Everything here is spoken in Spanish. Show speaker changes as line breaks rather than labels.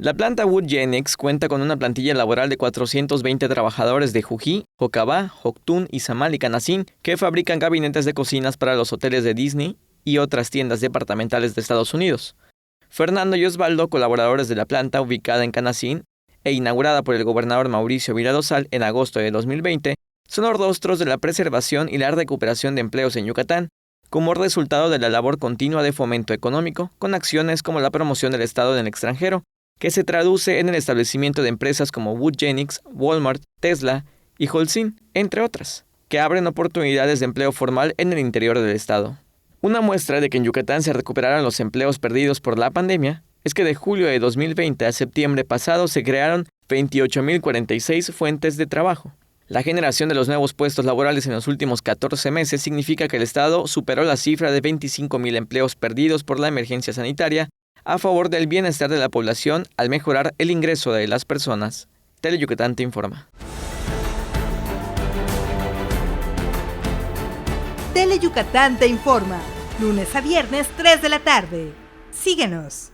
La planta Wood Genix cuenta con una plantilla laboral de 420 trabajadores de Jují, Jocabá, Joctún, Izamal y Canacín, que fabrican gabinetes de cocinas para los hoteles de Disney y otras tiendas departamentales de Estados Unidos. Fernando y Osvaldo, colaboradores de la planta ubicada en Canacín e inaugurada por el gobernador Mauricio Villarosal en agosto de 2020, son los rostros de la preservación y la recuperación de empleos en Yucatán, como resultado de la labor continua de fomento económico, con acciones como la promoción del Estado en el extranjero, que se traduce en el establecimiento de empresas como Wood Genix, Walmart, Tesla y Holcim, entre otras, que abren oportunidades de empleo formal en el interior del estado. Una muestra de que en Yucatán se recuperaron los empleos perdidos por la pandemia es que de julio de 2020 a septiembre pasado se crearon 28.046 fuentes de trabajo. La generación de los nuevos puestos laborales en los últimos 14 meses significa que el Estado superó la cifra de 25.000 empleos perdidos por la emergencia sanitaria a favor del bienestar de la población al mejorar el ingreso de las personas. Teleyucatán te informa.
Teleyucatán te informa, lunes a viernes 3 de la tarde. Síguenos.